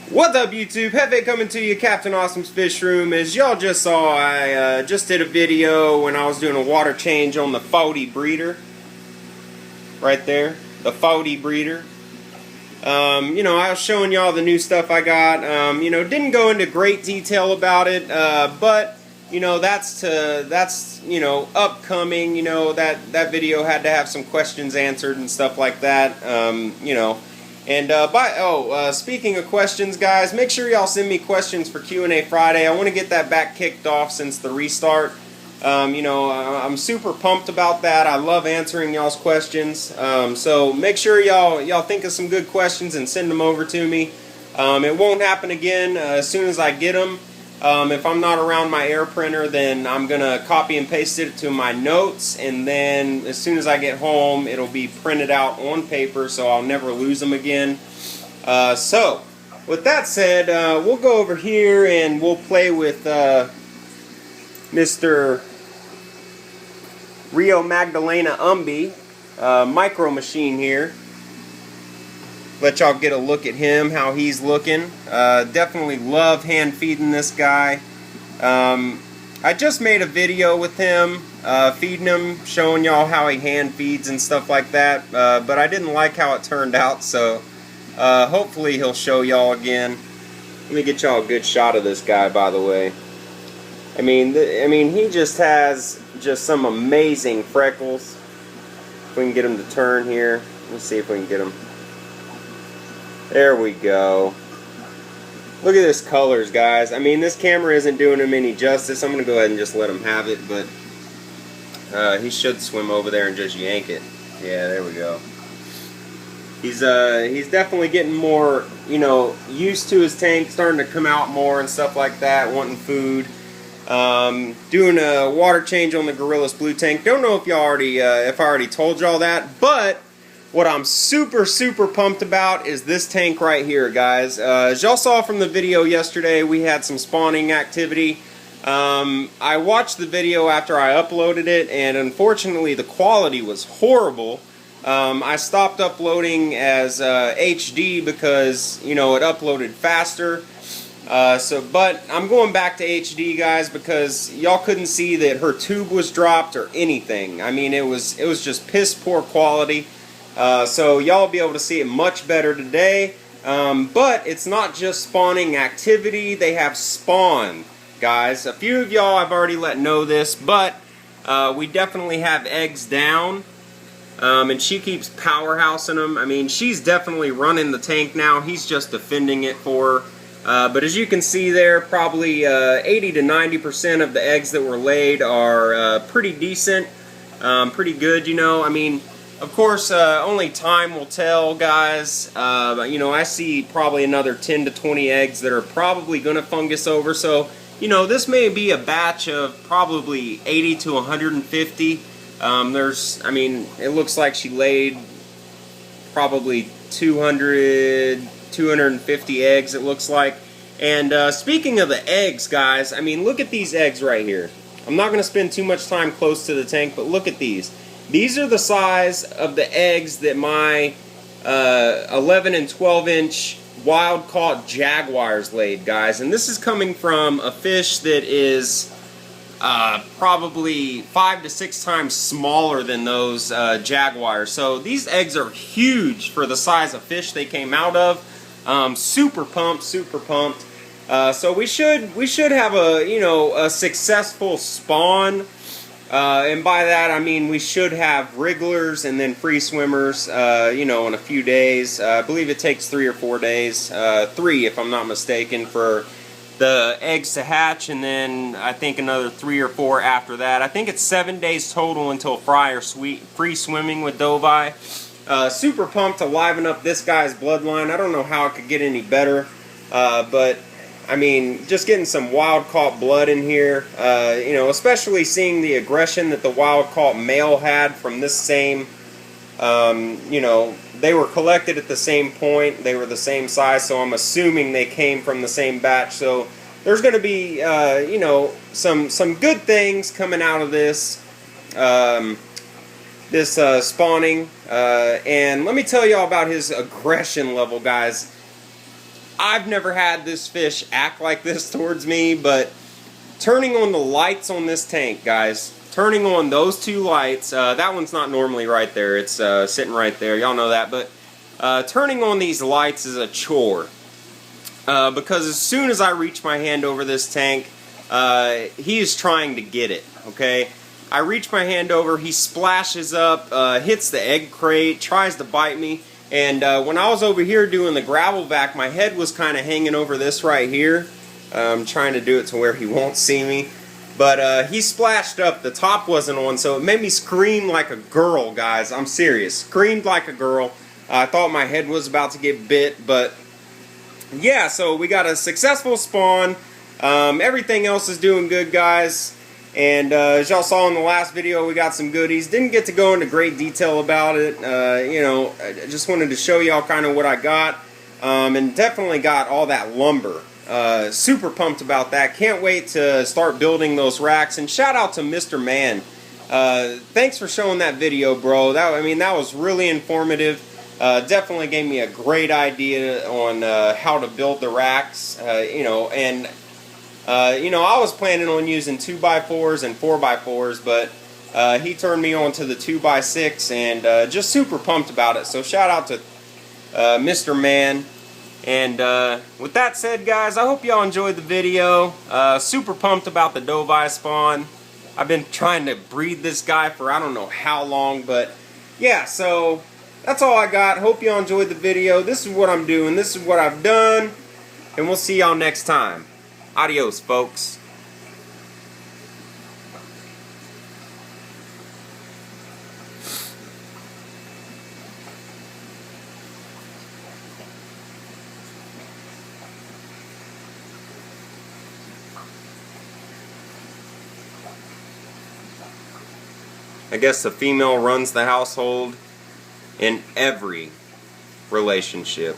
What's up, YouTube? Hefe coming to you, Captain Awesome's Fish Room. As y'all just saw, I just did a video when I was doing a water change on the 40 breeder. Right there, the 40 breeder. I was showing y'all the new stuff I got. Didn't go into great detail about it, but that's upcoming. That video had to have some questions answered and stuff like that. Speaking of questions, guys, make sure y'all send me questions for Q&A Friday. I want to get that back kicked off since the restart. I'm super pumped about that. I love answering y'all's questions. So make sure y'all think of some good questions and send them over to me. It won't happen again as soon as I get them. If I'm not around my air printer, then I'm going to copy and paste it to my notes, and then as soon as I get home, it'll be printed out on paper, so I'll never lose them again. So, with that said, we'll go over here and we'll play with Mr. Rio Magdalena Umbi, micro machine here. Let y'all get a look at him, how he's looking. Definitely love hand feeding this guy. I just made a video with him, feeding him, showing y'all how he hand feeds and stuff like that, but I didn't like how it turned out, so hopefully he'll show y'all again. Let me get y'all a good shot of this guy, by the way. I mean, he just has some amazing freckles. If we can get him to turn here. Let's see if we can get him. There we go. Look at this colors, guys. I mean, this camera isn't doing him any justice. I'm going to go ahead and just let him have it, but he should swim over there and just yank it. Yeah, there we go. He's definitely getting more, used to his tank, starting to come out more and stuff like that, wanting food. Doing a water change on the Gorillas Blue tank. Don't know if y'all already, if I already told y'all that, but what I'm super pumped about is this tank right here, guys. As y'all saw from the video yesterday, we had some spawning activity. I watched the video after I uploaded it, and unfortunately the quality was horrible. I stopped uploading as HD because, it uploaded faster. But I'm going back to HD, guys, because y'all couldn't see that her tube was dropped or anything. I mean, it was just piss poor quality. So y'all will be able to see it much better today. But it's not just spawning activity. They have spawn, guys. A few of y'all I've already let know this, but we definitely have eggs down. And she keeps powerhousing them. I mean, she's definitely running the tank now. He's just defending it for her. But as you can see there, probably 80 to 90% of the eggs that were laid are pretty decent, pretty good, I mean, of course, only time will tell, guys. I see probably another 10 to 20 eggs that are probably going to fungus over. So, this may be a batch of probably 80 to 150. It looks like she laid probably 250 eggs, it looks like. And speaking of the eggs, guys, I mean, look at these eggs right here. I'm not going to spend too much time close to the tank, but look at these. These are the size of the eggs that my 11 and 12 inch wild caught jaguars laid, guys. And this is coming from a fish that is probably 5 to 6 times smaller than those jaguars. So these eggs are huge for the size of fish they came out of. Super pumped. So we should have a successful spawn. And by that I mean we should have wrigglers and then free swimmers, in a few days. I believe it takes 3 or 4 days, 3 if I'm not mistaken, for the eggs to hatch, and then I think another 3 or 4 after that. I think it's 7 days total until free swimming with Dovii. Super pumped to liven up this guy's bloodline. I don't know how it could get any better, but I mean, just getting some wild-caught blood in here, especially seeing the aggression that the wild-caught male had from this same, they were collected at the same point, they were the same size, so I'm assuming they came from the same batch. So there's going to be, some good things coming out of this, spawning, and let me tell y'all about his aggression level, guys. I've never had this fish act like this towards me, but turning on the lights on this tank, guys, turning on those two lights, that one's not normally right there, it's sitting right there, y'all know that, but turning on these lights is a chore, because as soon as I reach my hand over this tank, he is trying to get it, okay? I reach my hand over, he splashes up, hits the egg crate, tries to bite me, and when I was over here doing the gravel vac, my head was kind of hanging over this right here. I'm trying to do it to where he won't see me. But he splashed up, the top wasn't on, so it made me scream like a girl, guys. I'm serious. Screamed like a girl. I thought my head was about to get bit, but yeah, so we got a successful spawn. Everything else is doing good, guys. And as y'all saw in the last video, we got some goodies. Didn't get to go into great detail about it. You know, I just wanted to show y'all kind of what I got. And definitely got all that lumber. Super pumped about that. Can't wait to start building those racks. And shout out to Mr. Man. Thanks for showing that video, bro. I mean, that was really informative. Definitely gave me a great idea on how to build the racks. You know, and you know, I was planning on using 2x4s and 4x4s, but he turned me on to the 2x6, and just super pumped about it. So shout out to Mr. Man. And with that said, guys, I hope y'all enjoyed the video. Super pumped about the Dovii spawn. I've been trying to breed this guy for I don't know how long, but yeah, so that's all I got. Hope y'all enjoyed the video. This is what I'm doing. This is what I've done. And we'll see y'all next time. Adios, folks. I guess the female runs the household in every relationship.